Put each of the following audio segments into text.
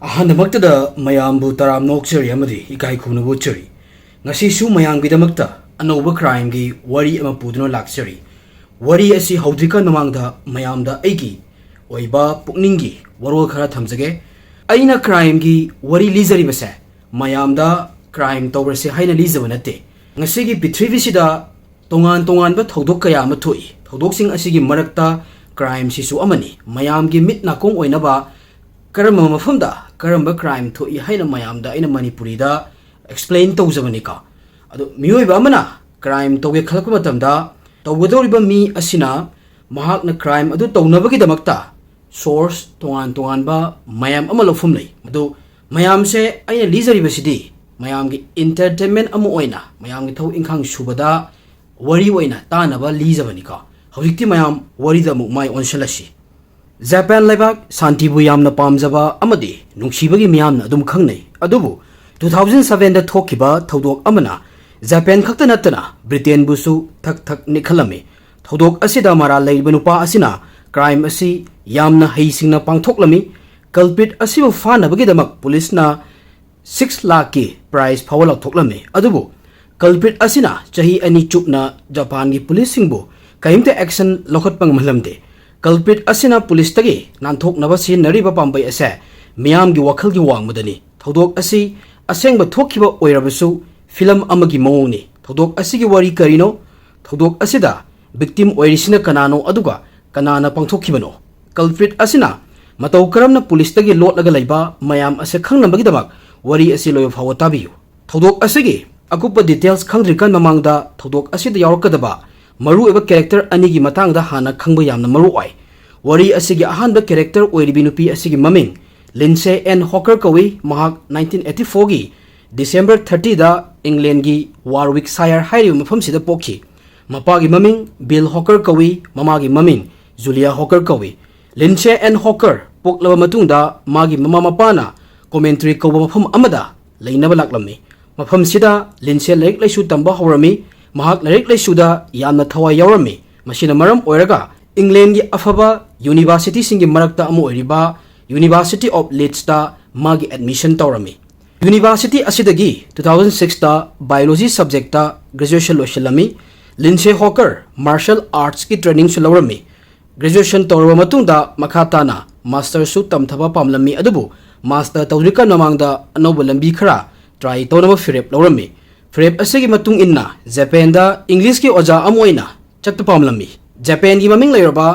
ꯑꯍꯥꯟꯕꯃꯛꯇꯗ ꯃꯌꯥꯝꯕꯨ ꯇꯔꯥꯝ ꯅꯣꯛꯆꯔꯤ ꯑꯃꯗꯤ ꯏꯀꯥꯏ ꯈꯨꯝꯅꯕ ꯎꯠꯆꯔꯤ ꯉꯁꯤꯁꯨ ꯃꯌꯥꯝꯒꯤꯗꯃꯛꯇ ꯑꯅꯧꯕ ꯀ꯭ꯔꯥꯏꯝꯒꯤ ꯋꯥꯔꯤ ꯑꯃ ꯄꯨꯗꯨꯅ ꯂꯥꯛꯆꯔꯤ ꯋꯥꯔꯤ ꯑꯁꯤ ꯍꯧꯗ꯭ꯔꯤꯀꯥꯟ ꯃꯃꯥꯡꯗ ꯃꯌꯥꯝꯗ ꯑꯩꯒꯤ ꯑꯣꯏꯕ ꯄꯨꯛꯅꯤꯡꯒꯤ ꯋꯥꯔꯣꯜ ꯈꯔ ꯊꯝꯖꯒꯦ ꯑꯩꯅ ꯀ꯭ꯔꯥꯏꯝꯒꯤ ꯋꯥꯔꯤ ꯂꯤꯖꯔꯤꯕꯁꯦ ꯃꯌꯥꯝꯗ ꯀ꯭ꯔꯥꯏꯝ ꯇꯧꯔꯁꯦ ꯍꯥꯏꯅ ꯂꯤꯖꯕ ꯅꯠꯇꯦ ꯉꯁꯤꯒꯤ ꯄ꯭ꯔꯤꯊꯤꯕꯤꯁꯤꯗ ꯇꯣꯉꯥꯟ ꯇꯣꯉꯥꯟꯕ ꯊꯧꯗꯣꯛ ꯀꯌꯥ ꯑꯃ ꯊꯣꯛꯏ ꯊꯧꯗꯣꯛꯁꯤꯡ ꯑꯁꯤꯒꯤ ꯃꯔꯛꯇ ꯀ꯭ꯔꯥꯏꯝꯁꯤꯁꯨ ꯑꯃꯅꯤ ꯃꯌꯥꯝꯒꯤ ꯃꯤꯠ ꯅꯥꯀꯣꯡ ꯑꯣꯏꯅꯕ ꯀꯔꯝꯕ ꯃꯐꯝꯗ ꯀꯔꯝꯕ ꯀ꯭ꯔꯥꯏꯝ ꯊꯣꯛꯏ ꯍꯥꯏꯅ ꯃꯌꯥꯝꯗ ꯑꯩꯅ ꯃꯅꯤꯄꯨꯔꯤꯗ ꯑꯦꯛꯁꯄ꯭ꯂꯦꯟ ꯇꯧꯖꯕꯅꯤꯀꯣ ꯑꯗꯣ ꯃꯤꯑꯣꯏꯕ ꯑꯃꯅ ꯀ꯭ꯔꯥꯏꯝ ꯇꯧꯒꯦ ꯈꯜꯂꯛꯄ ꯃꯇꯝꯗ ꯇꯧꯒꯗꯧꯔꯤꯕ ꯃꯤ ꯑꯁꯤꯅ ꯃꯍꯥꯛꯅ ꯀ꯭ꯔꯥꯏꯝ ꯑꯗꯨ ꯇꯧꯅꯕꯒꯤꯗꯃꯛꯇ ꯁꯣꯔꯁ ꯇꯣꯉꯥꯟ ꯇꯣꯉꯥꯟꯕ ꯃꯌꯥꯝ ꯑꯃ ꯂꯧꯐꯝ ꯂꯩ ꯑꯗꯨ ꯃꯌꯥꯝꯁꯦ ꯑꯩꯅ ꯂꯤꯖꯔꯤꯕꯁꯤꯗꯤ ꯃꯌꯥꯝꯒꯤ ꯑꯦꯟꯇꯔꯇꯦꯟꯃꯦꯟ ꯑꯃ ꯑꯣꯏꯅ ꯃꯌꯥꯝꯒꯤ ꯊꯕꯛ ꯏꯪꯈꯥꯡ ꯁꯨꯕꯗ ꯋꯥꯔꯤ ꯑꯣꯏꯅ ꯇꯥꯅꯕ ꯂꯤꯖꯕꯅꯤꯀꯣ ꯍꯧꯖꯤꯛꯇꯤ ꯃꯌꯥꯝ ꯋꯥꯔꯤꯗ ꯑꯃꯨꯛ ꯃꯥꯏ ꯑꯣꯟꯁꯤꯜꯂꯁꯤ ꯖꯄꯥꯟ ꯂꯩꯕꯥꯛ ꯁꯥꯟꯇꯤꯕꯨ ꯌꯥꯝꯅ ꯄꯥꯝꯖꯕ ꯑꯃꯗꯤ ꯅꯨꯡꯁꯤꯕꯒꯤ ꯃꯤꯌꯥꯝꯅ ꯑꯗꯨꯝ ꯈꯪꯅꯩ ꯑꯗꯨꯕꯨ 2007ꯗ ꯊꯣꯛꯈꯤꯕ ꯊꯧꯗꯣꯛ ꯑꯃꯅ ꯖꯄꯥꯟ ꯈꯛꯇ ꯅꯠꯇꯅ ꯕ꯭ꯔꯤꯇꯦꯟꯕꯨꯁꯨ ꯊꯛ ꯊꯛ ꯅꯤꯛꯍꯜꯂꯝꯃꯤ ꯊꯧꯗꯣꯛ ꯑꯁꯤꯗ ꯃꯔꯥꯜ ꯂꯩꯔꯤꯕ ꯅꯨꯄꯥ ꯑꯁꯤꯅ ꯀ꯭ꯔꯥꯏꯝ ꯑꯁꯤ ꯌꯥꯝꯅ ꯍꯩꯁꯤꯡꯅ ꯄꯥꯡꯊꯣꯛꯂꯝꯃꯤ ꯀꯜꯄ꯭ꯔꯤꯠ ꯑꯁꯤꯕꯨ ꯐꯥꯅꯕꯒꯤꯗꯃꯛ ꯄꯨꯂꯤꯁꯅ 6 ꯂꯥꯈꯀꯤ ꯄ꯭ꯔꯥꯏꯖ ꯐꯥꯎꯕ ꯂꯧꯊꯣꯛꯂꯝꯃꯤ ꯑꯗꯨꯕꯨ ꯀꯜꯄ꯭ꯔꯤꯠ ꯑꯁꯤꯅ ꯆꯍꯤ 2 ꯆꯨꯞꯅ ꯖꯄꯥꯟꯒꯤ ꯄꯨꯂꯤꯁꯁꯤꯡꯕꯨ ꯀꯔꯤꯝꯇ ꯑꯦꯛꯁꯟ ꯂꯧꯈꯠꯄ ꯉꯝꯍꯜꯂꯝꯗꯦ ꯀꯜꯄ꯭ꯔꯤꯠ ꯑꯁꯤꯅ ꯄꯨꯂꯤꯁꯇꯒꯤ ꯅꯥꯟꯊꯣꯛꯅꯕ ꯁꯤꯖꯤꯟꯅꯔꯤꯕ ꯄꯥꯝꯕꯩ ꯑꯁꯦ ꯃꯤꯌꯥꯝꯒꯤ ꯋꯥꯈꯜꯒꯤ ꯋꯥꯡꯃꯗꯅꯤ ꯊꯧꯗꯣꯛ ꯑꯁꯤ ꯑꯁꯦꯡꯕ ꯊꯣꯛꯈꯤꯕ ꯑꯣꯏꯔꯕꯁꯨ ꯐꯤꯂꯝ ꯑꯃꯒꯤ ꯃꯑꯣꯡꯅꯤ ꯊꯧꯗꯣꯛ ꯑꯁꯤꯒꯤ ꯋꯥꯔꯤ ꯀꯔꯤꯅꯣ ꯊꯧꯗꯣꯛ ꯑꯁꯤꯗ ꯚꯤꯛꯇꯤꯝ ꯑꯣꯏꯔꯤꯁꯤꯅ ꯀꯅꯥꯅꯣ ꯑꯗꯨꯒ ꯀꯅꯥꯅ ꯄꯥꯡꯊꯣꯛꯈꯤꯕꯅꯣ ꯀꯜꯄ꯭ꯔꯤꯠ ꯑꯁꯤꯅ ꯃꯇꯧ ꯀꯔꯝꯅ ꯄꯨꯂꯤꯁꯇꯒꯤ ꯂꯣꯠꯂꯒ ꯂꯩꯕ ꯃꯌꯥꯝ ꯑꯁꯤ ꯈꯪꯅꯕꯒꯤꯗꯃꯛ ꯋꯥꯔꯤ ꯑꯁꯤ ꯂꯣꯏꯕ ꯐꯥꯎꯕ ꯇꯥꯕꯤꯌꯨ ꯊꯧꯗꯣꯛ ꯑꯁꯤꯒꯤ ꯑꯀꯨꯞꯄ ꯗꯤꯇꯦꯜꯁ ꯈꯪꯗ꯭ꯔꯤꯀꯥꯟ ꯃꯃꯥꯡꯗ ꯊꯧꯗꯣꯛ ꯑꯁꯤꯗ ꯌꯥꯎꯔꯛꯀꯗꯕ ꯃꯔꯨꯑꯣꯏꯕ ꯀꯦꯔꯦꯛꯇꯔ ꯑꯅꯤꯒꯤ ꯃꯇꯥꯡꯗ ꯍꯥꯟꯅ ꯈꯪꯕ ꯌꯥꯝꯅ ꯃꯔꯨꯑꯣꯏ ꯋꯥꯔꯤ ꯑꯁꯤꯒꯤ ꯑꯍꯥꯟꯕ ꯀꯦꯔꯦꯛꯇꯔ ꯑꯣꯏꯔꯤꯕꯤ ꯅꯨꯄꯤ ꯑꯁꯤꯒꯤ ꯃꯃꯤꯡ ꯂꯤꯟꯁꯦ ꯑꯦꯟ ꯍꯣꯀꯔ ꯀꯧꯏ ꯃꯍꯥꯛ 1984ꯒꯤ ꯗꯤꯁꯦꯝꯕꯔ 30ꯗ ꯏꯪꯂꯦꯟꯒꯤ ꯋꯥꯔꯋꯤꯛꯁꯥꯌꯔ ꯍꯥꯏꯔꯤꯕ ꯃꯐꯝꯁꯤꯗ ꯄꯣꯛꯈꯤ ꯃꯄꯥꯒꯤ ꯃꯃꯤꯡ ꯕꯤꯜ ꯍꯣꯀꯔ ꯀꯧꯏ ꯃꯃꯥꯒꯤ ꯃꯃꯤꯡ ꯖꯨꯂꯤꯌꯥ ꯍꯣꯀꯔ ꯀꯧꯏ ꯂꯤꯟꯁꯦ ꯑꯦꯟ ꯍꯣꯀꯔ ꯄꯣꯛꯂꯕ ꯃꯇꯨꯡꯗ ꯃꯥꯒꯤ ꯃꯃꯥ ꯃꯄꯥꯅ ꯀꯣꯃꯦꯟꯇ꯭ꯔꯤ ꯀꯧꯕ ꯃꯐꯝ ꯑꯃꯗ ꯂꯩꯅꯕ ꯂꯥꯛꯂꯝꯃꯤ ꯃꯐꯝꯁꯤꯗ ꯂꯤꯟꯁꯦ ꯂꯥꯏꯔꯤꯛ ꯂꯥꯏꯁꯨ ꯇꯝꯕ ꯍꯧꯔꯝꯃꯤ ꯃꯍꯥꯛ ꯂꯥꯏꯔꯤꯛ ꯂꯥꯏꯁꯨꯗ ꯌꯥꯝꯅ ꯊꯋꯥꯏ ꯌꯥꯎꯔꯝꯃꯤ ꯃꯁꯤꯅ ꯃꯔꯝ ꯑꯣꯏꯔꯒ ꯏꯪꯂꯦꯟꯒꯤ ꯑꯐꯕ ꯌꯨꯅꯤꯚꯔꯁꯤꯇꯤꯁꯤꯡꯒꯤ ꯃꯔꯛꯇ ꯑꯃ ꯑꯣꯏꯔꯤꯕ ꯌꯨꯅꯤꯚꯔꯁꯤꯇꯤ ꯑꯣꯐ ꯂꯤꯗ꯭ꯁꯇ ꯃꯥꯒꯤ ꯑꯦꯗꯃꯤꯁꯟ ꯇꯧꯔꯝꯃꯤ ꯌꯨꯅꯤꯚꯔꯁꯤꯇꯤ ꯑꯁꯤꯗꯒꯤ 2006ꯗ ꯕꯥꯏꯑꯣꯂꯣꯖꯤ ꯁꯕꯖꯦꯛꯇ ꯒ꯭ꯔꯦꯖꯨꯑꯦꯁꯟ ꯂꯣꯏꯁꯤꯜꯂꯝꯃꯤ ꯂꯤꯟꯁꯦ ꯍꯣꯀꯔ ꯃꯥꯔꯁꯦꯜ ꯑꯥꯔꯠꯁꯀꯤ ꯇ꯭ꯔꯦꯅꯤꯡꯁꯨ ꯂꯧꯔꯝꯃꯤ ꯒ꯭ꯔꯦꯖꯨꯑꯦꯁꯟ ꯇꯧꯔꯕ ꯃꯇꯨꯡꯗ ꯃꯈꯥ ꯇꯥꯅ ꯃꯥꯁꯇꯔꯁꯨ ꯇꯝꯊꯕ ꯄꯥꯝꯂꯝꯃꯤ ꯑꯗꯨꯕꯨ ꯃꯥꯁꯇꯔ ꯇꯧꯗ꯭ꯔꯤꯀꯥꯟ ꯃꯃꯥꯡꯗ ꯑꯅꯧꯕ ꯂꯝꯕꯤ ꯈꯔ ꯇ꯭ꯔꯥꯏ ꯇꯧꯅꯕ ꯐꯤꯔꯦꯞ ꯂꯧꯔꯝꯃꯤ ꯐꯤꯔꯦꯞ ꯑꯁꯤꯒꯤ ꯃꯇꯨꯡ ꯏꯟꯅ ꯖꯄꯥꯟꯗ ꯏꯪꯂꯤꯁꯀꯤ ꯑꯣꯖꯥ ꯑꯃ ꯑꯣꯏꯅ ꯆꯠꯄ ꯄꯥꯝꯂꯝꯃꯤ ꯖꯄꯥꯟꯒꯤ ꯃꯃꯤꯡ ꯂꯩꯔꯕ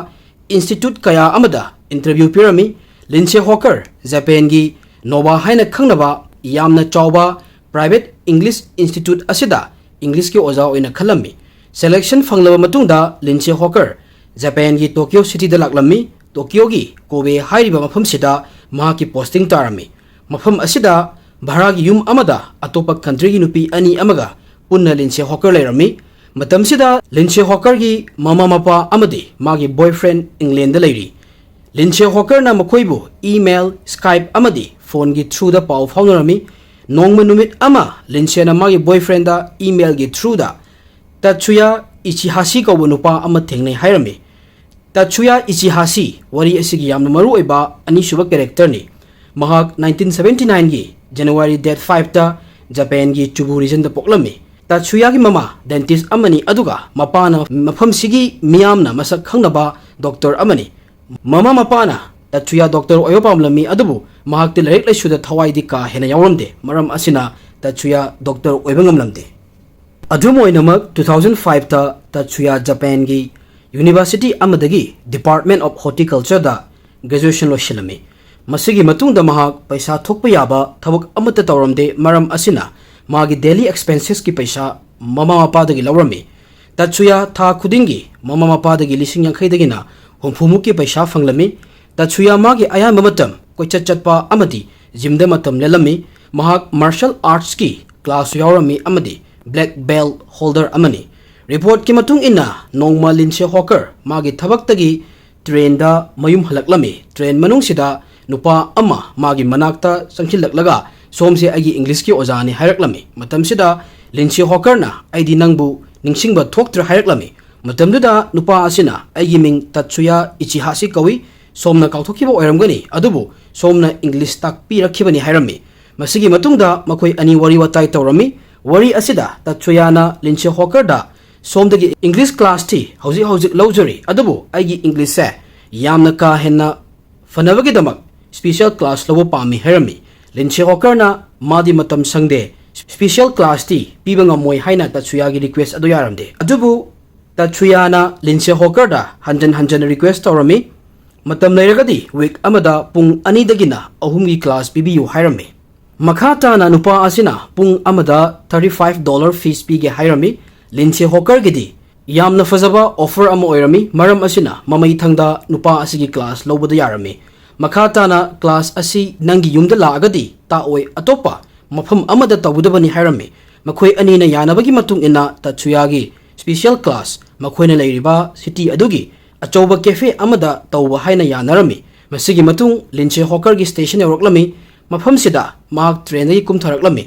ꯏꯟꯁꯇꯤꯇ꯭ꯌꯨꯠ ꯀꯌꯥ ꯑꯃꯗ ꯏꯟꯇꯔꯚ꯭ꯌꯨ ꯄꯤꯔꯝꯃꯤ ꯂꯤꯟꯁꯦ ꯍꯣꯀꯔ ꯖꯄꯥꯟꯒꯤ ꯅꯣꯚꯥ ꯍꯥꯏꯅ ꯈꯪꯅꯕ ꯌꯥꯝꯅ ꯆꯥꯎꯕ ꯄ꯭ꯔꯥꯏꯚꯦꯠ ꯏꯪꯂꯤꯁ ꯏꯟꯁꯇꯤꯇ꯭ꯌꯨꯠ ꯑꯁꯤꯗ ꯏꯪꯂꯤꯁꯀꯤ ꯑꯣꯖꯥ ꯑꯣꯏꯅ ꯈꯜꯂꯝꯃꯤ ꯁꯦꯂꯦꯛꯁꯟ ꯐꯪꯂꯕ ꯃꯇꯨꯡꯗ ꯂꯤꯟꯁꯦ ꯍꯣꯀꯔ ꯖꯄꯥꯟꯒꯤ ꯇꯣꯀꯤꯌꯣ ꯁꯤꯇꯤꯗ ꯂꯥꯛꯂꯝꯃꯤ ꯇꯣꯀꯤꯌꯣꯒꯤ ꯀꯣꯕꯦ ꯍꯥꯏꯔꯤꯕ ꯃꯐꯝꯁꯤꯗ ꯃꯍꯥꯛꯀꯤ ꯄꯣꯁꯇꯤꯡ ꯇꯥꯔꯝꯃꯤ ꯃꯐꯝ ꯑꯁꯤꯗ ꯚꯥꯔꯥꯒꯤ ꯌꯨꯝ ꯑꯃꯗ ꯑꯇꯣꯞꯄ ꯀꯟꯇ꯭ꯔꯤꯒꯤ ꯅꯨꯄꯤ ꯑꯅꯤ ꯑꯃꯒ ꯄꯨꯟꯅ ꯂꯤꯟꯁꯦ ꯍꯣꯀꯔ ꯂꯩꯔꯝꯃꯤ ꯃꯇꯝꯁꯤꯗ ꯂꯤꯟꯁꯦ ꯍꯣꯀꯔꯒꯤ ꯃꯃꯥ ꯃꯄꯥ ꯑꯃꯗꯤ ꯃꯥꯒꯤ ꯕꯣꯏꯐ꯭ꯔꯦꯟ ꯏꯪꯂꯦꯟꯗ ꯂꯩꯔꯤ ꯂꯤꯟꯁꯦ ꯍꯣꯀꯔꯅ ꯃꯈꯣꯏꯕꯨ ꯏꯃꯦꯜ ꯁ꯭ꯀꯥꯏꯞ ꯑꯃꯗꯤ ꯐꯣꯟꯒꯤ ꯊ꯭ꯔꯨꯗ ꯄꯥꯎ ꯐꯥꯎꯅꯔꯝꯃꯤ ꯅꯣꯡꯃ ꯅꯨꯃꯤꯠ ꯑꯃ ꯂꯤꯟꯁꯦꯅ ꯃꯥꯒꯤ ꯕꯣꯏꯐ꯭ꯔꯦꯟꯗ ꯏꯃꯦꯜꯒꯤ ꯊ꯭ꯔꯨꯗ ꯇꯠꯁꯨꯌꯥ ꯏꯆꯤꯍꯥꯁꯤ ꯀꯧꯕ ꯅꯨꯄꯥ ꯑꯃ ꯊꯦꯡꯅꯩ ꯍꯥꯏꯔꯝꯃꯤ ꯇꯠꯁꯨꯌꯥ ꯏꯆꯤꯍꯥꯁꯤ ꯋꯥꯔꯤ ꯑꯁꯤꯒꯤ ꯌꯥꯝꯅ ꯃꯔꯨꯑꯣꯏꯕ ꯑꯅꯤꯁꯨꯕ ꯀꯦꯔꯦꯛꯇꯔꯅꯤ ꯃꯍꯥꯛ 1979ꯒꯤ ꯖꯅꯋꯥꯔꯤ ꯗꯦꯠ 5ꯗ ꯖꯄꯥꯟꯒꯤ ꯆꯨꯕꯨ ꯔꯤꯖꯟꯗ ꯄꯣꯛꯂꯝꯃꯤ ꯇꯠꯁꯨꯌꯥꯒꯤ ꯃꯃꯥ ꯗꯦꯟꯇꯤꯁ ꯑꯃꯅꯤ ꯑꯗꯨꯒ ꯃꯄꯥꯅ ꯃꯐꯝꯁꯤꯒꯤ ꯃꯤꯌꯥꯝꯅ ꯃꯁꯛ ꯈꯪꯅꯕ ꯗꯣꯛꯇꯔ ꯑꯃꯅꯤ ꯃꯃꯥ ꯃꯄꯥꯅ ꯇꯠꯁꯨꯌꯥ ꯗꯣꯛꯇꯔ ꯑꯣꯏꯕ ꯄꯥꯝꯂꯝꯃꯤ ꯑꯗꯨꯕꯨ ꯃꯍꯥꯛꯇꯤ ꯂꯥꯏꯔꯤꯛ ꯂꯥꯏꯁꯨꯗ ꯊꯋꯥꯏꯗꯤ ꯀꯥ ꯍꯦꯟꯅ ꯌꯥꯎꯔꯝꯗꯦ ꯃꯔꯝ ꯑꯁꯤꯅ ꯇꯠꯁꯨꯌꯥ ꯗꯣꯛꯇꯔ ꯑꯣꯏꯕ ꯉꯝꯂꯝꯗꯦ ꯑꯗꯨꯝ ꯑꯣꯏꯅꯃꯛ 2005ꯗ ꯇꯠꯁꯨꯌꯥ ꯖꯄꯥꯟꯒꯤ ꯌꯨꯅꯤꯚꯔꯁꯤꯇꯤ ꯑꯃꯗꯒꯤ ꯗꯤꯄꯥꯔꯠꯃꯦꯟꯠ ꯑꯣꯐ ꯍꯣꯔꯇꯤꯀꯜꯆꯔꯗ ꯒ꯭ꯔꯦꯖꯨꯑꯦꯁꯟ ꯂꯣꯏꯁꯤꯜꯂꯝꯃꯤ ꯃꯁꯤꯒꯤ ꯃꯇꯨꯡꯗ ꯃꯍꯥꯛ ꯄꯩꯁꯥ ꯊꯣꯛꯄ ꯌꯥꯕ ꯊꯕꯛ ꯑꯃꯠꯇ ꯇꯧꯔꯝꯗꯦ ꯃꯔꯝ ꯑꯁꯤꯅ ꯃꯥꯒꯤ ꯗꯦꯂꯤ ꯑꯦꯛꯁꯄꯦꯟꯁꯦꯁꯀꯤ ꯄꯩꯁꯥ ꯃꯃꯥ ꯃꯄꯥꯗꯒꯤ ꯂꯧꯔꯝꯃꯤ ꯇꯠꯁꯨꯌꯥ ꯊꯥ ꯈꯨꯗꯤꯡꯒꯤ ꯃꯃꯥ ꯃꯄꯥꯗꯒꯤ 80,000ꯗꯒꯤꯅ 60,000ꯃꯨꯛꯀꯤ ꯄꯩꯁꯥ ꯐꯪꯂꯝꯃꯤ ꯇꯠꯁꯨꯌꯥ ꯃꯥꯒꯤ ꯑꯌꯥꯝꯕ ꯃꯇꯝ ꯀꯣꯏꯆꯠ ꯆꯠꯄ ꯑꯃꯗꯤ ꯖꯤꯝꯗ ꯃꯇꯝ ꯂꯦꯜꯂꯝꯃꯤ ꯃꯍꯥꯛ ꯃꯥꯔꯁꯦꯜ ꯑꯥꯔꯠꯁꯀꯤ ꯀ꯭ꯂꯥꯁꯁꯨ ꯌꯥꯎꯔꯝꯃꯤ ꯑꯃꯗꯤ ꯕ꯭ꯂꯦꯛ ꯕꯦꯜꯠ ꯍꯣꯜꯗꯔ ꯑꯃꯅꯤ ꯔꯤꯄꯣꯔꯠꯀꯤ ꯃꯇꯨꯡ ꯏꯟꯅ ꯅꯣꯡꯃ ꯂꯤꯟꯁꯦ ꯍꯣꯀꯔ ꯃꯥꯒꯤ ꯊꯕꯛꯇꯒꯤ ꯇ꯭ꯔꯦꯟꯗ ꯃꯌꯨꯝ ꯍꯜꯂꯛꯂꯝꯃꯤ ꯇ꯭ꯔꯦꯟ ꯃꯅꯨꯡꯁꯤꯗ नुपा अमा मागी मनाक्ता संखिलक्लगा सोमसे अगी इंग्लिश की ओजानी हायरक्लमी मतमसिदा लिंसी हॉकरना आईदी नंगबु निंगसिंगबा थोक्त्र हायरक्लमी मतमदुदा नुपा असिना आईगी मिंग तत्सुया इचिहासी कवी somna kauthokhiba oiramgani adubu somna english takpi rakhibani hairami masigi matungda makoi ani wari watai tawrami wari asida tatchuyana linche hawker da somdagi english class ti hauji lawjari adubu aigi english se yamna ka henna fanabagi damak special class lobo pami hairami linche hawker na madi matam sangde special class ti piba ngamoi haina tatchuyagi request adu yaramde adubu tatchuyana linche hawker da hanjan request tawrami matam leiragadi week amada pung ani dagina ahumgi class pibiyu hairami makata na nupa asina pung amada $35 fees pige hairami linche hawker gidi yamna fazaba offer ama oirami maram asina mamai thangda nupa asigi class lobada yarami makata na class asi nangi yumda laagadi ta oi atopa mafam amada tawudabani hairami makhoi ani na yanabagi matung ina tatsuyagi special class makhoi na leiriba city adugi achoba cafe amada tawba haina yanarami masigi matung linche hawker gi station yoroklami mafam sida mak train dagi kumtharaklami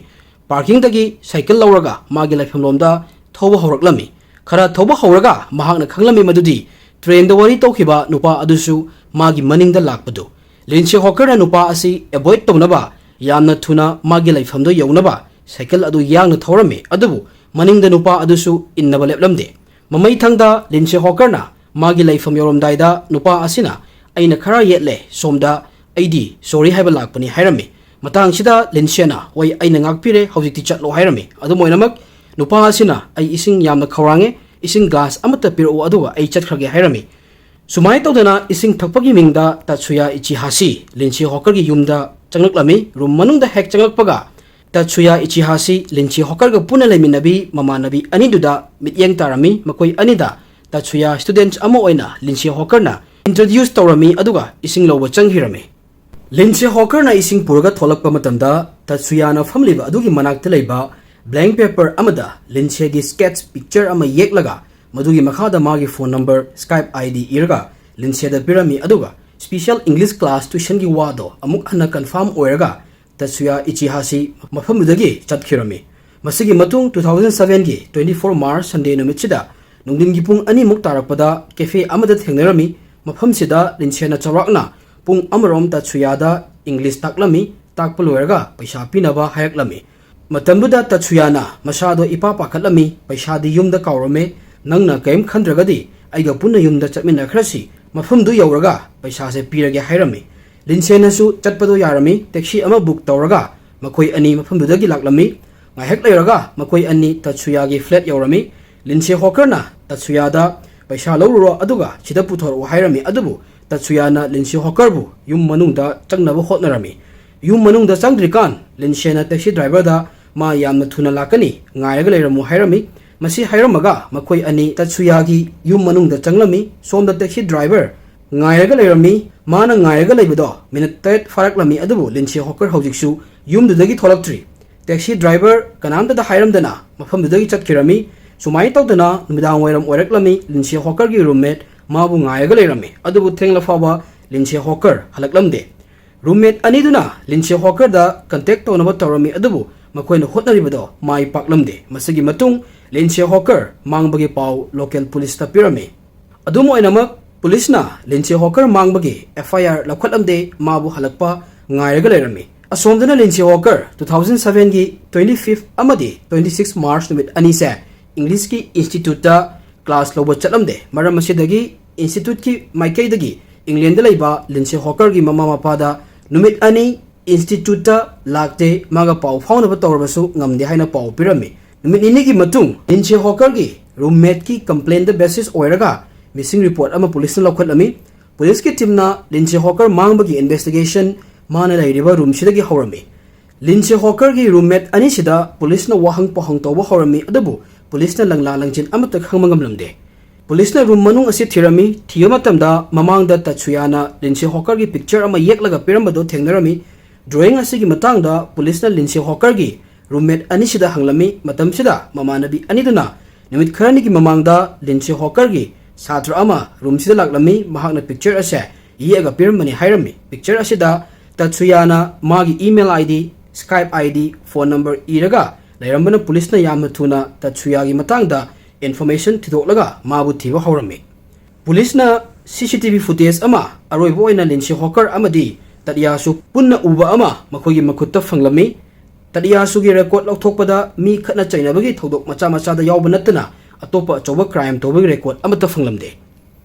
parking dagi cycle lawraga magi laifam lomda thoba horaklami khara thoba horaga mahakna khanglami madudi train da wari tawkhiba nupa adusu magi maningda lakpadu linche hawker na nupa asi avoid townaba yamna thuna magi laifam do yownaba cycle adu yangna thorami adubu maningda nupa adusu innaba leplamde mamai thangda linche hawker na magi laifam yoromdaida nupa asina aina khara yetle somda aidi sorry haiba lakpani hairami matang sida linchena wai aina ngakpire hojikti chatlo hairami adu moinamak nupa asina ai ising yamna khawrange ising glass amata piro aduga ai chatkhage hairami sumai tawdana ising thakpagi mingda tatsuya ichihasi linchi hawker gi yumda changaklami room manungda hek changlakpaga tatsuya ichihasi linchi hawker ga puna leminabi mamanabi aniduda mityeng tarami makoi anida tatsuya students amo oina linchi hawker na introduce tawrami aduga ising lowa changhirami linche hawker na ising purga tholakpa matamda tatsuya na famliba adugi manakta leiba blank paper amada linche gi sketch picture ama yeklaga madugi makhada magi phone number skype id irga linche da pirami aduga special english class tuition gi wado amuk hana confirm oiraga tatsuya ichihasi mafamudagi chatkhirami masigi matung 2007 gi 24 march sunday numitchida nungdin gi pung ani muk tarakpada cafe amada thengnarami mafam sida linche na chawrakna pung amarom tatsuyada english taklami takpaloiraga paisa pinaba hayaklami matambuda tatsuyana masado ipa pakhatlami paisa di yumda kawrame nangna kaim khandragadi aiga punna yumda chatmina khrasi mafamdu yauraga paisa se pirage hairami linsena su chatpado yarami taxi ama book tawraga makoi ani mafamdudagi laklami ngahek leiraga makoi ani tatsuyagi flat yaurami linse hawker na tatsuyada paisa lawro aduga sida puthor hairami adubu tatsuyana linse hawker bu yum manungda changnaba hotnarami yum manungda changdrikan linsena taxi driver da ma yamna thuna lakani ngaiga leiramu hairami masi hairamaga makoi ani tatsuyagi yum manungda changlami somda taxi driver ngaiga leirami mana ngaiga leibido minute 3 faraklami adubu linse hawker hojiksu yumdudagi tholaktri taxi driver kanamda da hairamdana mafamdudagi chatkirami sumai tawdana numidang wairam oiraklami linse hawker gi roommate mabu ngaiga leirami adubu thengla fawa linse hawker halaklamde roommate aniduna linse hawker da contact tonaba tawrami adubu makoina hotnaribado mai paklamde masagi matung linse hawker mangbagi pau local police ta pirami adumo enamak police na linse hawker mangbagi FIR lakhatlamde mabu halakpa ngaiga leirami asomdana linse hawker 2007 gi 25th amadi 26 march numit ani se english ki institute da class lobo chatlamde maram asidagi institute ki maikaidagi england da leiba linse hawker gi mama mapada numit ani institute da lakte maga pau fauna tawrabasu ngamde haina pau pirami numit ini gi matung linse hawker gi roommate ki complaint da basis oiraga missing report ama police na lokhatlami police ki team na linse hawker mangbagi investigation mana leiriba room sidagi hawrami linse hawker gi roommate ani sida police na wahang pahang tawba hawrami adabu police na langla langjin amata khangmangamlamde police na room manung asi thirami thiyamatamda mamangda tatsuyana linse hawker gi picture ama yeklaga pirambado thengnarami drawing asigi matangda police na linse hawker gi roommate ani sida hanglami matam sida mamanabi aniduna nimit kharani gi mamangda linse hawker gi satra ama room sida laklami mahakna picture ase yega piramani hairami picture asida tatsuyana magi email id skype id phone number iraga lairambana police na yamna thuna tatsuyagi matangda information thidolaga mabu thiba hawrami police na CCTV footage ama aroibo oina Lindsay Hawker amadi Tadiyasu punna uba ama makogi makutta fanglami Tadiyasu gi record lauthokpada mi khatna chainabagi thodok macha macha da yawba natna atopa choba crime tobagi record amata fanglamde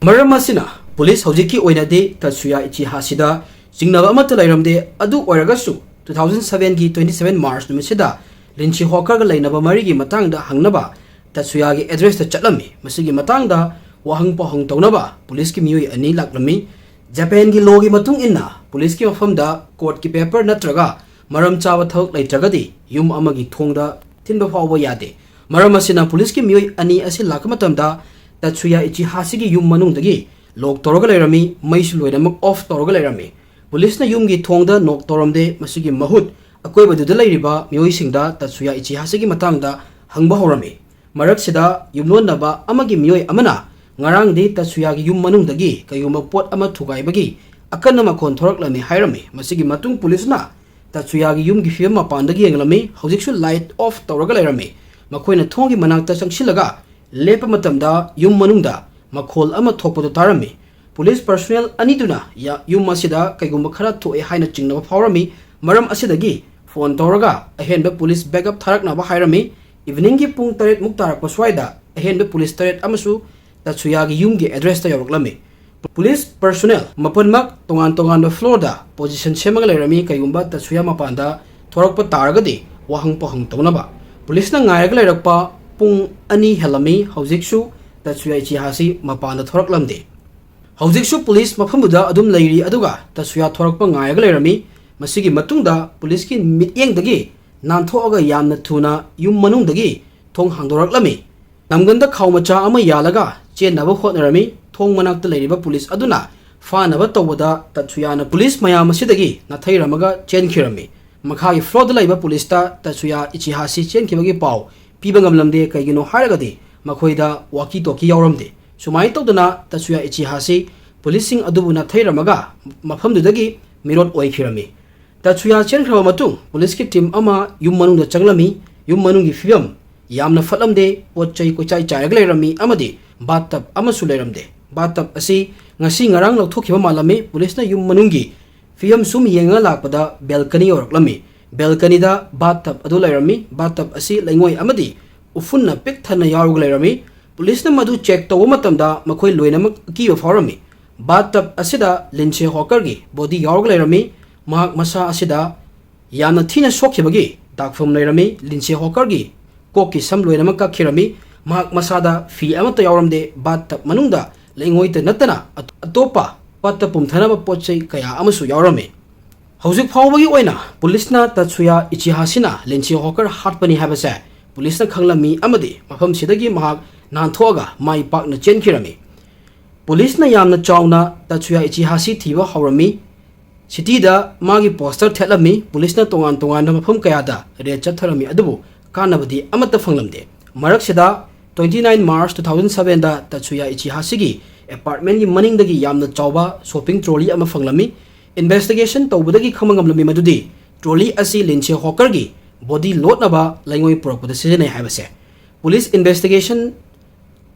maram asina police hojiki oina de Tatsuya Ichihasida jingnaba amata lairamde adu oiragasu 2007 gi 27 March numisida Lindsay Hawker ga lainaba mari gi matangda hangnaba Tatsuya gi address ta chatlami masigi matangda wahang pahang taunaba police ki miyoi ani laklami Japan gi law gi matung inna police ki mafamda court ki paper natraga maram chawa thok laitragadi yum amagi thongda tinba fawba yade maram asina police ki miyoi ani asi lakamatamda Tatsuya Ichihasi gi yum manungdagi lok toroga lairami maisu loinamak off toroga lairami police na yum gi thongda nok toramde masigi mahut akoi baduda lairiba miyoi singda Tatsuya Ichihasi gi matangda hangba horami marak sida yumlon naba amagi miyoi amana ngarang di Tatsuya gi yum manungdagi kayuma pot ama thugai bagi akanna makon thorak lami hairami masigi matung police na Tatsuya gi yum gi fiam mapandagi englami hojiksu light off tawraga lairami makoina thongi manakta sangsilaga lepa matamda yum manungda makhol ama thokpodo tarami police personnel aniduna ya yum masida kaigumba khara thoe haina chingnaba phawrami maram asidagi phone tawraga ahenba police backup tharaknaba hairami evening gi pung 3 muk tarak paswaida ahenba police 3 amasu Tatsuya gi yum gi address ta yoroklami police personnel mapanmak tongan da floor da position semaga lairami kaigumba Tatsuya mapanda thorakpa taragadi wahang pahang tawnaba police na ngairaga lairakpa pung ani helami hojiksu Tatsuya Ichihasi mapanda thoraklamde hojiksu police maphamuda adum lairi aduga Tatsuya thorakpa ngairaga lairami masigi matungda police ki mityengdagi nanthoaga yamna thuna yum manungdagi thong hangdoraklami namganda khawmacha ama yalaga chenaba hotnarami thong manakta lairiba police aduna fanaba tawada Tatsuya na police mayam asidagi nathairamaga chenkhirami makhagi floor da laiba police ta Tatsuya Ichihasi chenkibagi paw pibangamlamde kaigino haragadi makhoida waki toki yawramde sumai tawdana Tatsuya Ichihasi policing adubu nathairamaga mafamdudagi mirot oikhirami Tatsuya chenkhaba matung police ki team ama yum manungda changlami yum manungi fiam yamna fatlamde pochai kochai chaiga lairami amadi bathtub amasu lairamde bathtub asi ngasi ngarang lauthokiba malami police na yum manungi fiam sum yenga lakpada balcony oraklami balcony da bathtub adu lairami bathtub asi laingoi amadi ufunna pik thana yarug lairami police na madu check taw matamda makhoi loinamak ki farami bathtub asida Lindsay Hawker gi body yarug lairami mahak masa asida yamna thina sokhibagi dakfam lairami Lindsay Hawker gi koki sam loinamak ka khirami mahak masada fi amata yawramde bathtub manungda laingoi ta natana atopa patta pumthanaba pochai kaya amasu yawrame hojik phawbagi oina police na Tatsuya Ichihasina Lindsay Hawker hatpani habase police na khanglami amadi mafam sidagi mahak nanthoga mai pakna chenkhirami police na yamna chawna Tatsuya Ichihasi thiba hawrami city da magi poster thelami police na tongan na mafam kaya da red chatharami adubu kanabadi amata phanglamde marak sida 29 March 2007 da Tatsuya Ichihasi gi apartment gi maning dagi yamna chawba shopping trolley ama fanglami investigation tawbadagi khamangamlami madudi trolley asi Lindsay Hawker gi body load naba laingoi propada sijane habase police investigation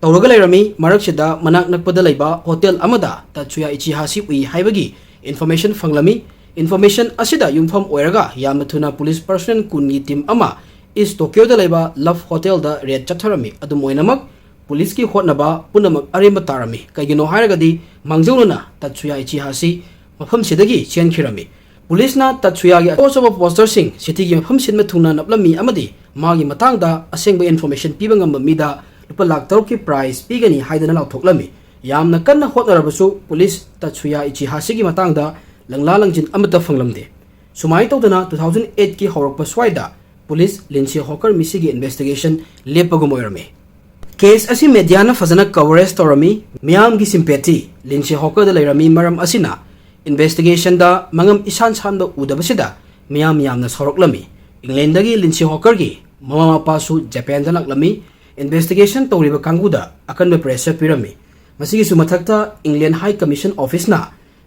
tawraga lairami marak sida manak nakpada laiba hotel amada Tatsuya Ichihasi ui haibagi information fanglami information asida yumfam oiraga yamna thuna police personnel kungi team ama is Tokyo da laiba Love Hotel da red chatharami adum oinamak police ki hotnaba punamak aremba tarami kaigino haragadi mangjauna Tatsuya Ichihasi mafam sidagi chenkhirami police na Tatsuya gi osoba poster sing city gi mafam sinma thuna naplami amadi magi matangda asengba information pibangam mida lupa lakh taruk ki prize pigani haidana lauthoklami yamna kanna hotnarabasu police Tatsuya Ichihasi gi matangda langla langjin amata fanglamde sumai tawdana 2008 ki hawrakpa swaida police Lindsay Hawker misigi investigation lepagumoirame case asi mediana fazana coverage torami miyam gi sympathy Lindsay Hawker da lairami maram asina investigation da mangam isan sanda udabasida miyam yamna soroklami England dagi Lindsay Hawker gi mama pasu Japan da laklami investigation tawriba kanguda akanbe pressure pirami masigi sumathakta England High Commission Office na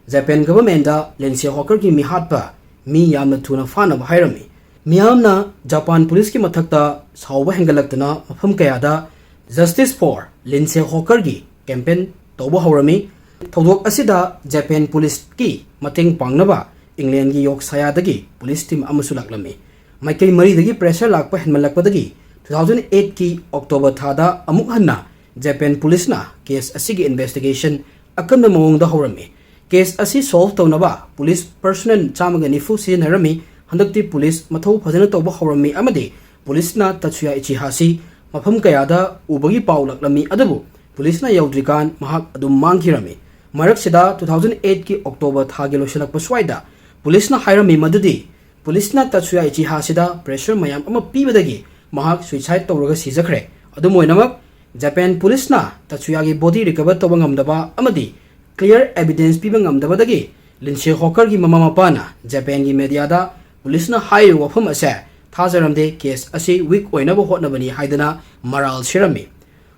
Japan government da Lindsay Hawker gi mihatpa mi yamna thuna fana hairami miyamna Japan police ki mathakta sauba hengalaktana mafam kayada Justice for Lindsay Hawker gi campaign tawba hawrami थौदोक असिदा Japan police की मतंग पांगनबा England की योग सायादगी police team अमसु लाक्लमी माइकई मरीदगी प्रेशर लाकपा हेनमलकपदगी 2008 की अक्टोबर थादा अमुक हन्ना जापान पुलिस ना केस असिगी इन्वेस्टिगेशन अकंद मवोंगदा हौरमी केस असी सॉल्व तौनबा पुलिस पर्सनल चामगा निफु सिजनरमी हंदक्ति पुलिस मथौ फजन तौबा हौरमी अमदि पुलिस ना तत्सुया इचिहासी मफम कयादा उबगी पाउ लक्लमी अदबु पुलिस ना यौद्रिकान महाक अदुम मांगखिरमी मरकसिदा 2008 की अक्टोबर थागे लोशलक स्वाइदा पुलिस ना हायरमी मदुदी पुलिस ना तत्सुया इचिहासीदा प्रेशर मयाम अमा पीबदगी महाक सुइसाइड तौरगा सिजखरे अदुम ओइनमक जापान पुलिस ना तत्सुया की बॉडी रिकवर तौबा ngamdaba amadi clear evidence piba ngamdabadagi Lindsay Hawker की ममा मपाना जापान की मीडिया दा पुलिस ना हाई वफम असे थाजरमदे केस असी वीक ओइनबो होटनबनी हाइदना मराल सिरमी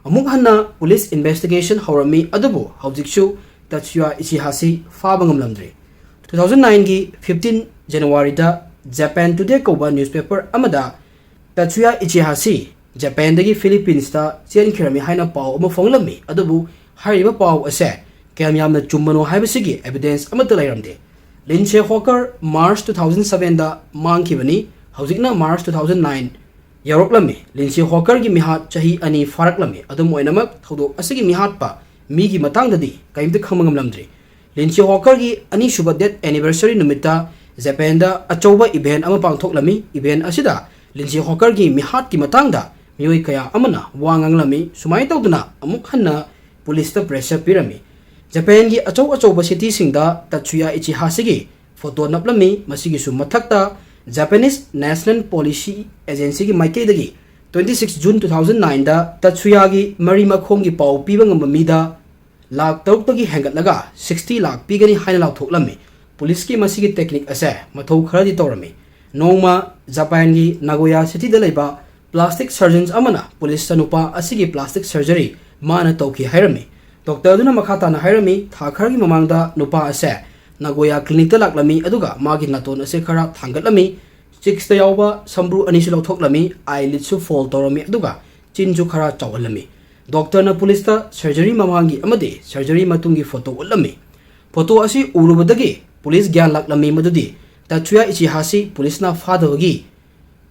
अमुक हन्ना पुलिस इन्वेस्टिगेशन हौरमी अदुबु हौजिकसु तत्सुया इचिहासी फाबंगम लमद्रे 2009 की 15 जनवरी दा जापान टुडे कोबा न्यूज़पेपर अमदा तत्सुया इचिहासी जापान दगी फिलीपींस ता चेनखिरमी हाइना पाउ अम फोंगलमी अदुबु हारिबा पाउ असे क्याम यामना चुम्बनो हाइबसिगी एविडेंस अमत लैरमदे लिंचे हॉकर मार्च 2007 दा मांगखिबनी हौजिकना मार्च 2009 यौरकलमी लिंचे हॉकर की मिहात चाही अनि फारकलमी अदुम ओइनमक थौदोक असिगी मिहात पा मीगी मतांगददी कइमते खमंगमलमद्रे लिंचे हॉकर की अनि सुबह डेथ एनिवर्सरी निमित्ता जापान दा अचौबा इवेंट अमा पांगथोकलमी इवेंट असिदा लिंचे हॉकर की मिहात की मतांगदा मियोय कया अमना वांगंगलमी सुमाय तौदना अमुक हन्ना पुलिस ता प्रेशर पिरमी जापान की अचौबा सिटी सिंगदा तत्सुया इचिहासीगी फोटो नपलमी मसिगी सु मथक्ता जापानीज नेशनल पॉलिसी एजेंसी की माइकेदगी 26 जून 2009 दा तत्सुया की मरी मखोंग की पाउ पीबंगम मीदा लाख तरुक हेंगतलगा 60 लाख पीगनी हाइना लाउथोकलमी पुलिस की मसिगी टेक्निक असे मथौ खरदी तौरमी नोंगमा जापान की नागोया सिटी दा लेबा प्लास्टिक सर्जन्स अमना पुलिस नुपा असिगी प्लास्टिक सर्जरी माना तौखी हायरमी डॉक्टर दुना मखाताना हायरमी थाखर की ममांगदा नुपा असे नागोया क्लिनिक ता लाक्लमी अदुगा मागी नातोन असे खरा थांगतलमी चिक्स ता यावबा संब्रु अनिसु लौथोकलमी आईलिड सु फॉल तौरमी अदुगा चिनजु खरा चावहलमी डॉक्टर ना पुलिस ता सर्जरी ममांगी अमदे सर्जरी मतुंगी फोटो उलमी फोटो असी उरुबदगी पुलिस ज्ञान लाक्लमी मदुदी तत्सुया इचिहासी पुलिस ना फादबगी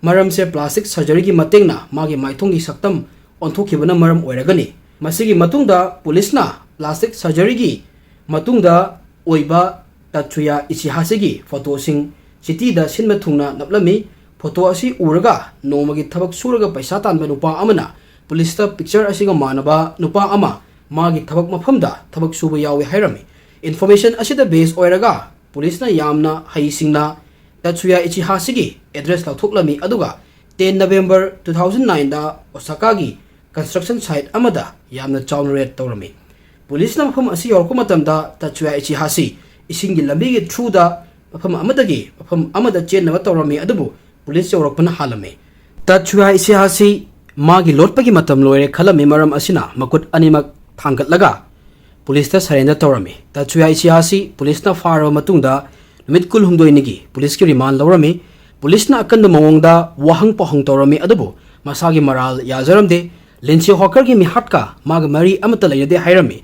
मरम से प्लास्टिक सर्जरी की मतेंगना मागी माइथोंगी सक्तम ओंथोखिबना मरम ओइरगनी मसिगी मतुंगदा पुलिस ना प्लास्टिक सर्जरी की मतुंगदा ओइबा तत्सुया इचिहासीगी फोटोसिंग सिटी दा सिनबा थुंगना नपलमी फोटो असी उरगा नोमगी थबक सुरगा पैसा तानबा नुपा अमना पुलिस ता पिक्चर असिगा मानबा नुपा अमा मागी थबक मफमदा थबक सुबा यावे हायरमी इन्फॉर्मेशन असिदा बेस ओइरगा पुलिस ना यामना हाइसिंगना तत्सुया इचिहासीगी एड्रेस लाथोकलमी अदुगा 10 नवंबर 2009 दा ओसाका की construction site अमदा यामना chown red तौरमी police ना मफम असी यौरको मतमदा तत्सुया इचिहासी इसिंगी लंबीगी थ्रू दा मफम अमदगी मफम अमदा चेनवा तौरमी अदुबु पुलिस यौरकपना हालमी तत्सुया इचिहासी मागी लोटपगी मतम लोयरे खलमी मरम असिना मकुट अनिमक थांगतलगा पुलिस ता सरेंडर तौरमी तत्सुया इचिहासी पुलिस ना फारवा मतुंगदा नुमित कुल हुंदोइनिगी पुलिस की रिमांड लौरमी पुलिस ना अकंद मवोंगदा वाहंग पहंग तौरमी अदुबु मसागी मराल याजरमदे लिंचे हॉकर की मिहाटका माग मरी अमत लैनदे हायरमी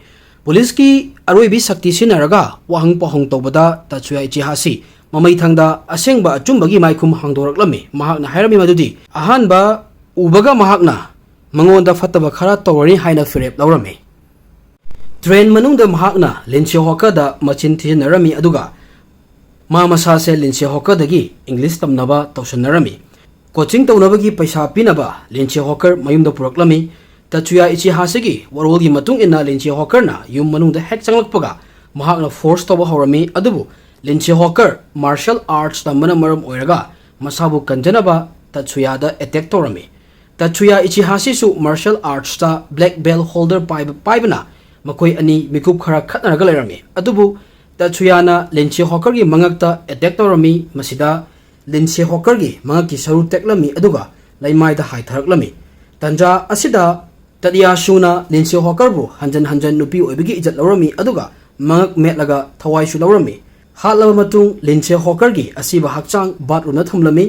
पुलिस की अरोइबी शक्ति सिनरगा वाहंग पहंग तौबदा तत्सुया इचिहासी ममई थंगदा असेंगबा अचुंबगी माइखुम हांगदोरक्लमी महाकना हायरमी मदुदी अहानबा उबगा महाकना मंगोंदा फतबा खरा तौरनी हाइना फिरेप लौरमी ट्रेन मनुंगदा महाकना लिंचे हॉकरदा मचिन थिनरमी अदुगा मा मसा से लिंचे हॉकरदगी इंग्लिश तमनबा तौसनरमी कोचिंग तौनबगी पैसा पिनबा लिंचे हॉकर मयुमदा पुरक्लमी तत्सुया इचिहासीगी वरोलगी मतुंग इना लिंचे हॉकरना युम मनुंगदा हेक चंगलक्पगा महाकना फोर्स तौबा हौरमी अदुबु लिंचे हॉकर मार्शल आर्ट्स तमना मरम ओइरगा मसाबु कंजनबा तत्सुयादा अटैक तौरमी तत्सुया इचिहासीसु मार्शल आर्ट्स ता ब्लैक बेल्ट होल्डर पाइबना मकोई अनि मिकुप खरा खतनरगा लेरमी अदुबु तत्सुयाना लिंचे हॉकर की मंगकता अटैक तौरमी मसिदा लिंचे हॉकर की मंगक की सरू टेक्लमी अदुगा लैमाइदा हाइथरक्लमी तंजा असिदा तदियाशुना लिंचे हॉकर बु हंजन हंजन नुपी ओइबगी इज्जत लौरमी अदुगा मंगक मेटलगा थवाइसु लौरमी हालबा मतुंग लिंचे हॉकर की असिबा हकचांग बाथरूम थमलमी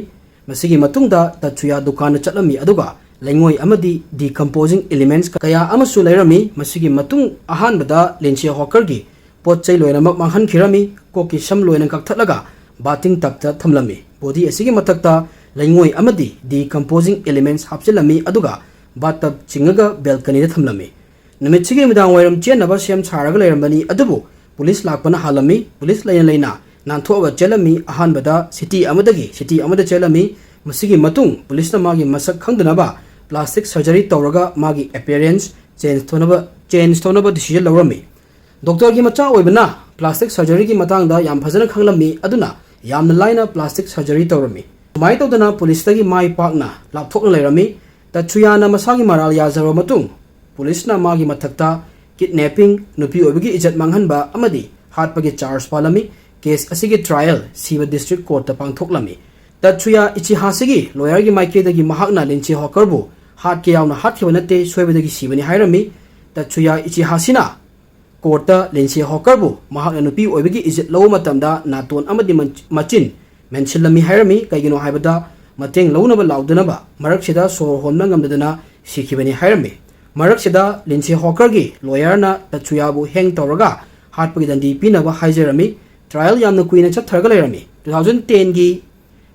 मसिगी मतुंगदा तत्सुया दुकान चलमी अदुगा लैंगोई अमदी डिकम्पोजिंग एलिमेंट्स कया अमसु लैरमी मसिगी मतुंग अहानबदा लिंचे हॉकर की पोट चै लोइनमक मांगहनखिरमी कोकी सम लोइन कक्थलगा बातिंग तकता थमलमी बॉडी असिगी मथक्ता लैंगोय अमदी डिकम्पोजिंग एलिमेंट्स हापचिलमी अदुगा बातब चिंगगा बेल्कनी थमलमी नमितसिगी मिदांग वैरम चेनबा सेम सारगा लेरमबनी अदुबु पुलिस लाकपना हालमी पुलिस लैन लैना नानथोगा चेलमी अहानबदा सिटी अमदा चेलमी मसिगी मतुंग पुलिस मागी मसक खंगदनबा प्लास्टिक सर्जरी तौरगा मागी अपीयरेंस चेंज तौनबा डिसीजन लौरमी डॉक्टर की मचा ओइबना प्लास्टिक सर्जरी की मतंगदा याम फजन खंगलमी अदुना यामना लाइना प्लास्टिक सर्जरी तौरमी माइ तौदना पुलिस तगी माइ पाकना लापथोकना लेरमी तछुयाना मसागी मराल याजरो मतुंग पुलिसना मागी मथक्ता किडनैपिंग नुपी ओइबगी इज्जत मांगहनबा अमदी हाटपगी चार्ज पालमी केस असिगी ट्रायल सीवा डिस्ट्रिक्ट कोर्ट ता पांगथोकलमी तछुया इचिहासिगी लॉयर की माइकेदगी महाकना लिंची हॉकरबु हाट के यावना हाटखिबा नते सोयबदगी सीबनी हायरमी तछुया इचिहासिना कोर्ट लिंची हॉकरबु महाकना नुपी ओइबगी इज्जत लो मतमदा नातोन अमदी मचिन मेंशनलमी हायरमी कइगिनो हायबदा मतेंग लौनबा लाउदनबा मरकसिदा सोर होनना ngamdadana सिखिबनी हायरमी मरकसिदा लिंची हॉकरगी लॉयरना तछुयाबु हेंग तौरगा हाटपगी दंदी पिनबा हाइजरमी ट्रायल यामना कुइना चथरगा लेरमी 2010 की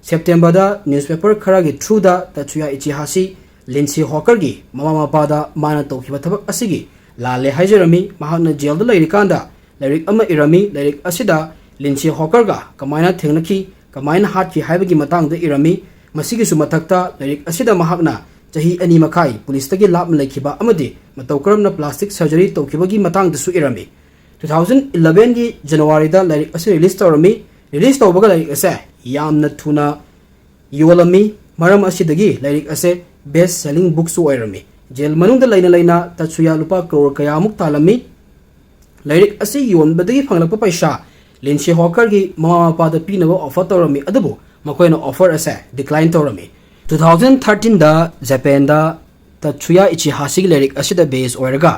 सेप्टेम्बर न्यूज़पेपर खरागी थ्रूदा तछुया इचिहासी लिंसी हॉकर की ममा मपादा माना तौखिबा थबक असिगी लाले हाइजरमी महाकना जेल दा लैरिकांदा लैरिक अमा इरमी लैरिक असिदा लिंसी हॉकर गा कमायना थेंगनखी कमायना हाटखी हाइबगी मतंगदा इरमी मसिगी सु मथक्ता लैरिक असिदा महाकना चही अनि मखाई पुलिस तगी लाप लैखिबा अमदी मतौ करमना प्लास्टिक सर्जरी तौखिबगी मतंगदसु इरमी 2011 की जनवरी दा लैरिक असे रिलीज तौरमी रिलीज तौबगा लैरिक असे यामना थुना योलमी मरम असिदगी लैरिक असे बेस्ट सेलिंग बुक सु ओइरमी जेल मनुंग दा लैना तछुया लुपा करोड़ कयामुक तालमी लैरिक असे योनबदगी फंगलप पैसा लिंसी हॉकर की ममा मपादा पीनबो ऑफर तौरमी अदबो मकोयना ऑफर असे डिक्लाइन तौरमी 2013 दा जापान दा तछुया इचिहासिग लैरिक असिदा बेस ओइरगा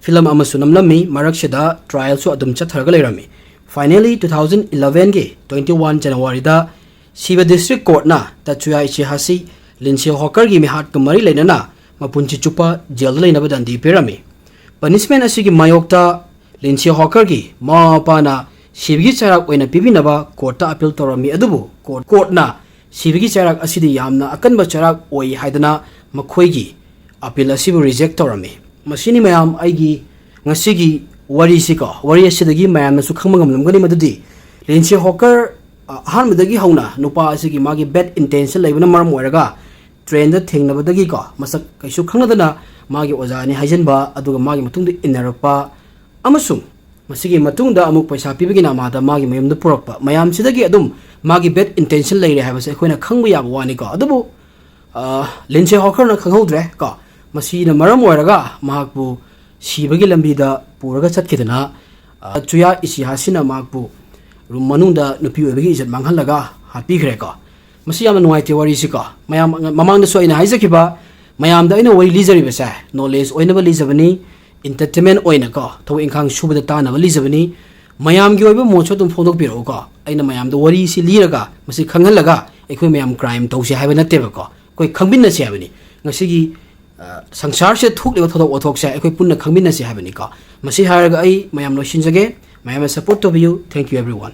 फिल्म अमसु नमलमी मरकसिदा ट्रायल सु अदुम चथरगा लेरमी फाइनली 2011 के 21 जनवरी दा सीवा डिस्ट्रिक्ट कोर्ट ना तछुया इचिहासी लिंसी हॉकर की मिहाट कमरी लेना मपुंची चुपा जेल लेनबा दंदी पेरमी पनिशमेंट असिगी मायोक्ता लिंसी हॉकर की मापाना सिबगी चराक ओइना पिबिनबा कोर्ट अपील तौरमी अदुबु कोर्ट ना सिबगी चराक असिदी यामना अकनबा चराक ओइ हाइदना मखोइगी अपील असिबु रिजेक्ट तौरमी मसिनी मयाम आइगी ngasiगी wari siko wari asidagi mayam nasu khangmangam lamgani madudi Lindsay Hawker अहानबदगी हौना नुपा असिगी मागी बैड इंटेंशन लेबना मरम ओरगा ट्रेन द थेंगनबदगी को मसक कैसु खंगदना मागी ओजानी हाइजनबा अदुगा मागी मतुंग इनरपा अमसुम मसिगी मतुंग द अमुक पैसा पिबगी नामादा मागी मयम द पुरकपा मयाम सिदगी अदुम मागी बैड इंटेंशन लेरे हाबसे अखोइना खंगबा याब वानी को अदुबु लिंसी हॉकर ना खंगौद्रे को मसीना मरम ओरगा मागबु सीबगी लंबीदा पुरगा चटकिदना चुया इसिहासिना मागबु रूम मनुंदा नुपी ओइबगी इज्जत मांगहलगा हापीखरे को मसी याम नुवाइते वरी सिको मयाम ममांगदा सोइना हाइजखिबा मयाम दा वरी लीजरिबसे नॉलेज ओइनबा लीजबनी इंटरटेनमेंट ओइना को थौ इंखांग सुबदा तानबा लीजबनी मयाम गी ओइबा मोचो तुम फोंदोक पिरो को अइना मयाम दा वरी सि लीरगा मसी खंगहलगा एखोय मयाम क्राइम तौसे हाइबा नतेबा को कोई खंगबिनसे हाबनी ngasi संसार से थोक थोदोक ओथोकसे एखोय पुन्ना खंगबिनसे हाबनी को मसी हारगा आई मयाम लोइसिनजगे मयाम support to you thank you everyone